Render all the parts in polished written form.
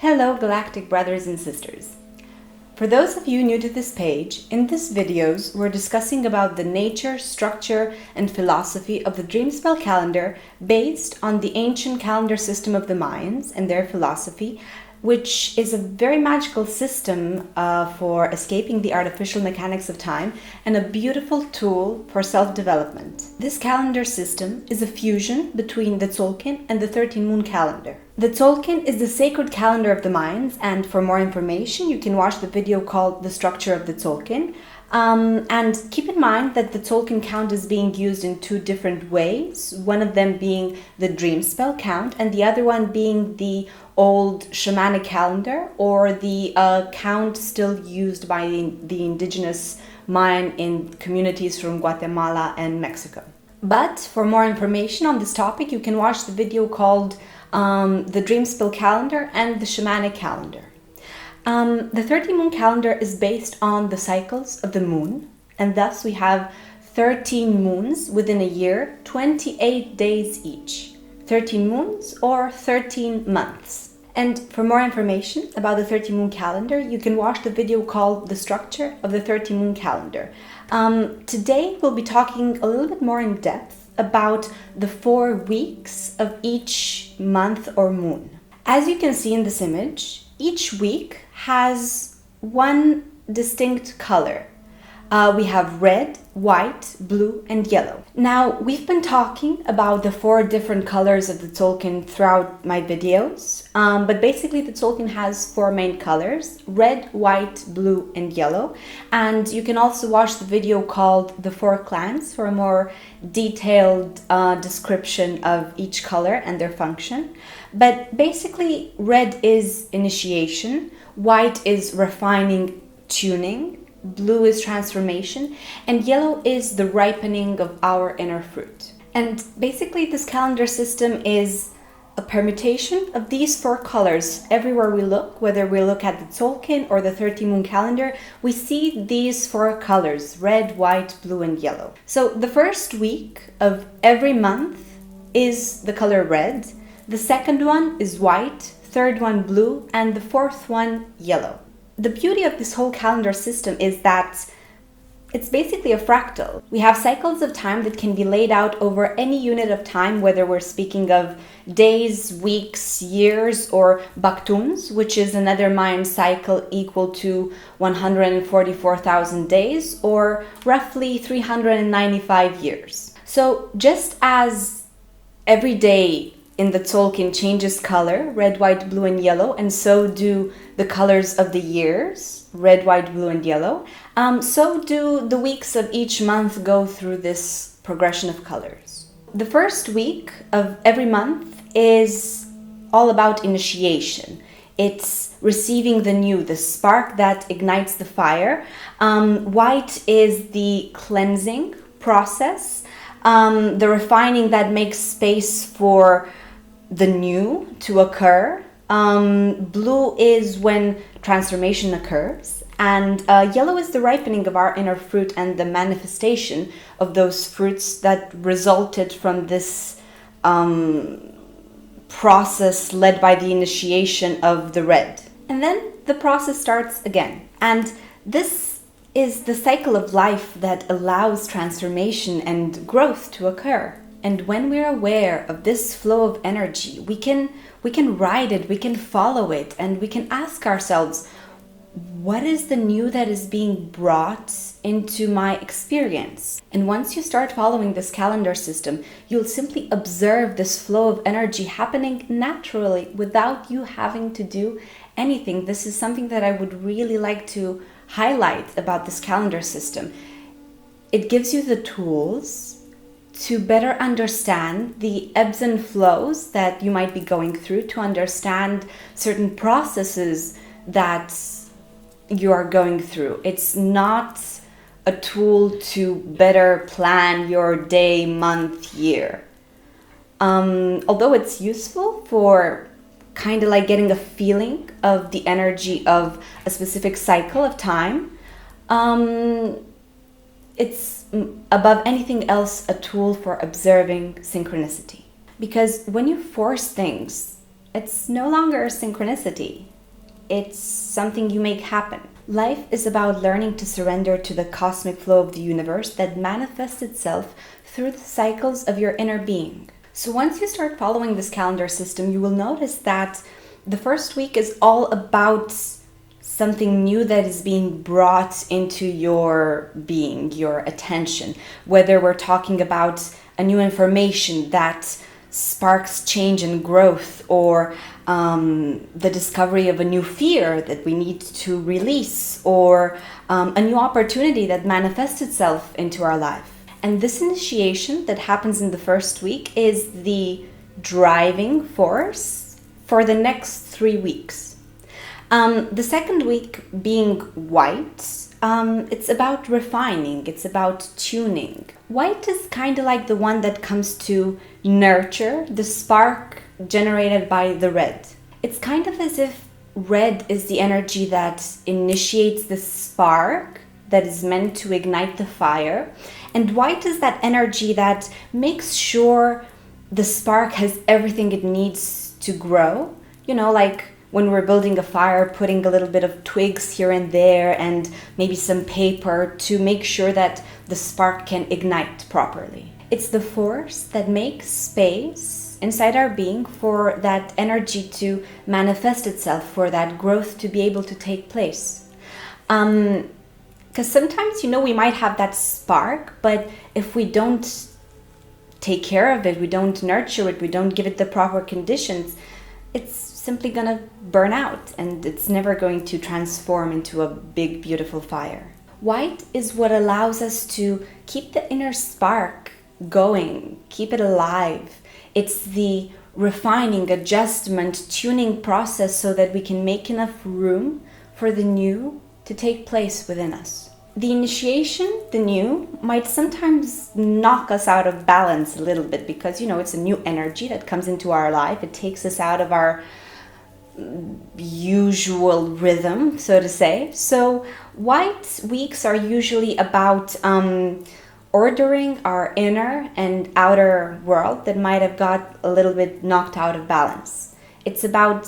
Hello galactic brothers and sisters. For those of you new to this page, in these videos we're discussing about the nature, structure, and philosophy of the Dreamspell Calendar based on the ancient calendar system of the Mayans and their philosophy, which is a very magical system for escaping the artificial mechanics of time and a beautiful tool for self-development. This calendar system is a fusion between the Tzolkin and the 13-moon calendar. The Tzolkin is the sacred calendar of the Mayans, and for more information you can watch the video called The Structure of the Tzolkin. And keep in mind that the Tzolkin count is being used in two different ways, one of them being the Dreamspell count and the other one being the old shamanic calendar, or the count still used by the indigenous Mayan in communities from Guatemala and Mexico. But for more information on this topic, you can watch the video called the Dreamspell Calendar and the Shamanic Calendar. The 13-moon calendar is based on the cycles of the moon, and thus we have 13 moons within a year, 28 days each. 13 moons or 13 months. And for more information about the 13-moon calendar, you can watch the video called The Structure of the 13-moon calendar. Today we'll be talking a little bit more in depth about the 4 weeks of each month or moon. As you can see in this image, each week has one distinct color. We have red, white, blue, and yellow. Now, we've been talking about the 4 different colors of the Tzolkin throughout my videos, but basically the Tzolkin has 4 main colors: red, white, blue, and yellow. And you can also watch the video called The 4 Clans for a more detailed description of each color and their function. But basically, red is initiation, white is refining, tuning, blue is transformation, and yellow is the ripening of our inner fruit. And basically this calendar system is a permutation of these 4 colors. Everywhere we look, whether we look at the Tzolkin or the 13-moon calendar, we see these 4 colors: red, white, blue, and yellow. So the first week of every month is the color red, the second one is white, third one blue, and the fourth one yellow. The beauty of this whole calendar system is that it's basically a fractal. We have cycles of time that can be laid out over any unit of time, whether we're speaking of days, weeks, years, or Baktuns, which is another Mayan cycle equal to 144,000 days, or roughly 395 years. So just as every day in the Tzolkin changes color, red, white, blue, and yellow, and so do the colors of the years, red, white, blue, and yellow, so do the weeks of each month go through this progression of colors. The first week of every month is all about initiation. It's receiving the new, the spark that ignites the fire. White is the cleansing process, the refining that makes space for the new to occur. Blue is when transformation occurs, and yellow is the ripening of our inner fruit and the manifestation of those fruits that resulted from this process led by the initiation of the red. And then the process starts again, and this is the cycle of life that allows transformation and growth to occur. And when we're aware of this flow of energy, we can ride it, we can follow it, and we can ask ourselves, what is the new that is being brought into my experience? And once you start following this calendar system, you'll simply observe this flow of energy happening naturally without you having to do anything. This is something that I would really like to highlight about this calendar system. It gives you the tools to better understand the ebbs and flows that you might be going through, to understand certain processes that you are going through. It's not a tool to better plan your day, month, year. Although it's useful for kind of like getting a feeling of the energy of a specific cycle of time, it's above anything else a tool for observing synchronicity. Because when you force things It's no longer a synchronicity. It's something you make happen. Life is about learning to surrender to the cosmic flow of the universe that manifests itself through the cycles of your inner being. So once you start following this calendar system, you will notice that the first week is all about something new that is being brought into your being, your attention. Whether we're talking about a new information that sparks change and growth, or the discovery of a new fear that we need to release, or a new opportunity that manifests itself into our life. And this initiation that happens in the first week is the driving force for the next 3 weeks. The second week being white, it's about refining, it's about tuning. White is kind of like the one that comes to nurture the spark generated by the red. It's kind of as if red is the energy that initiates the spark that is meant to ignite the fire, and white is that energy that makes sure the spark has everything it needs to grow. You know, like when we're building a fire, putting a little bit of twigs here and there and maybe some paper to make sure that the spark can ignite properly. It's the force that makes space inside our being for that energy to manifest itself, for that growth to be able to take place. Because sometimes, we might have that spark, but if we don't take care of it, we don't nurture it, we don't give it the proper conditions, it's simply gonna burn out and it's never going to transform into a big, beautiful fire. White is what allows us to keep the inner spark going, keep it alive. It's the refining, adjustment, tuning process so that we can make enough room for the new to take place within us. The initiation, the new, might sometimes knock us out of balance a little bit because, it's a new energy that comes into our life. It takes us out of our usual rhythm, so to say. So white weeks are usually about ordering our inner and outer world that might have got a little bit knocked out of balance. It's about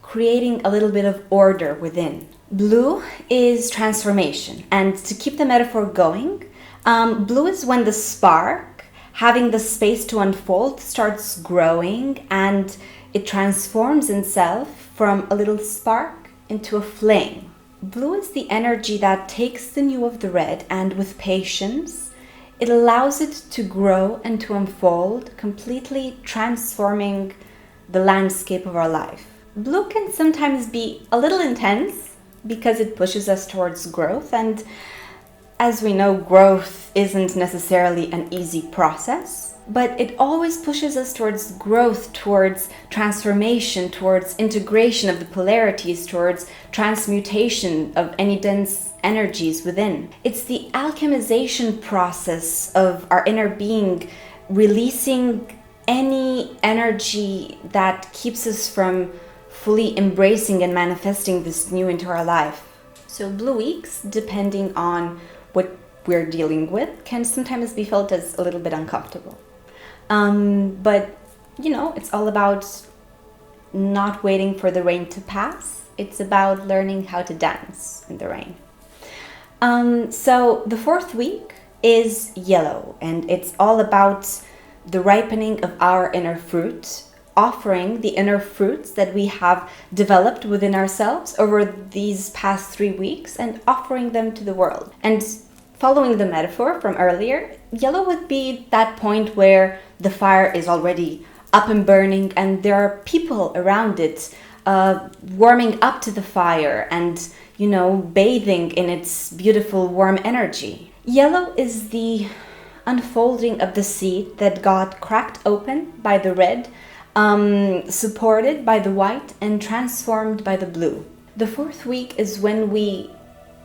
creating a little bit of order within. Blue is transformation. And to keep the metaphor going, blue is when the spark, having the space to unfold, starts growing and it transforms itself from a little spark into a flame. Blue is the energy that takes the new of the red and with patience, it allows it to grow and to unfold, completely transforming the landscape of our life. Blue can sometimes be a little intense because it pushes us towards growth, and as we know, growth isn't necessarily an easy process, but it always pushes us towards growth, towards transformation, towards integration of the polarities, towards transmutation of any dense energies within. It's the alchemization process of our inner being, releasing any energy that keeps us from fully embracing and manifesting this new into our life. So blue weeks, depending on what we're dealing with, can sometimes be felt as a little bit uncomfortable. But, it's all about not waiting for the rain to pass. It's about learning how to dance in the rain. So the fourth week is yellow, and it's all about the ripening of our inner fruit, offering the inner fruits that we have developed within ourselves over these past 3 weeks and offering them to the world. And following the metaphor from earlier, yellow would be that point where the fire is already up and burning and there are people around it warming up to the fire and, bathing in its beautiful warm energy. Yellow is the unfolding of the seed that got cracked open by the red, supported by the white and transformed by the blue. The fourth week is when we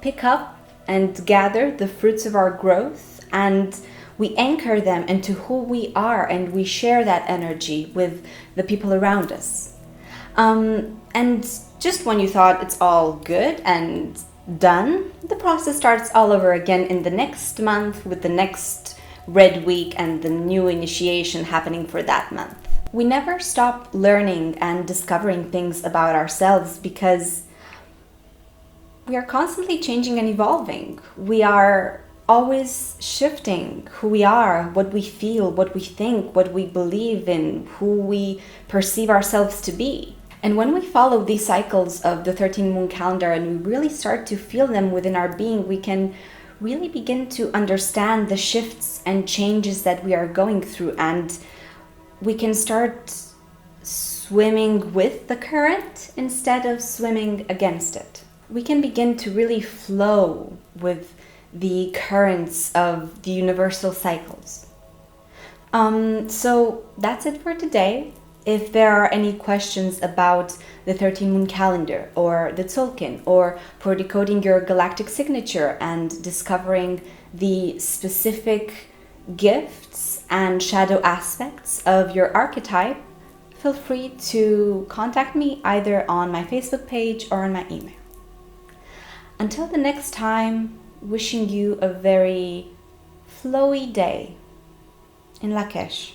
pick up and gather the fruits of our growth and we anchor them into who we are and we share that energy with the people around us. And just when you thought it's all good and done, the process starts all over again in the next month with the next red week and the new initiation happening for that month. We never stop learning and discovering things about ourselves because we are constantly changing and evolving. We are always shifting who we are, what we feel, what we think, what we believe in, who we perceive ourselves to be. And when we follow these cycles of the 13 moon calendar and we really start to feel them within our being, we can really begin to understand the shifts and changes that we are going through, and we can start swimming with the current instead of swimming against it. We can begin to really flow with the currents of the universal cycles. So that's it for today. If there are any questions about the 13 moon calendar or the Tzolkin, or for decoding your galactic signature and discovering the specific gifts and shadow aspects of your archetype, feel free to contact me either on my Facebook page or on my email. Until the next time, wishing you a very flowy day in Lak'Ech.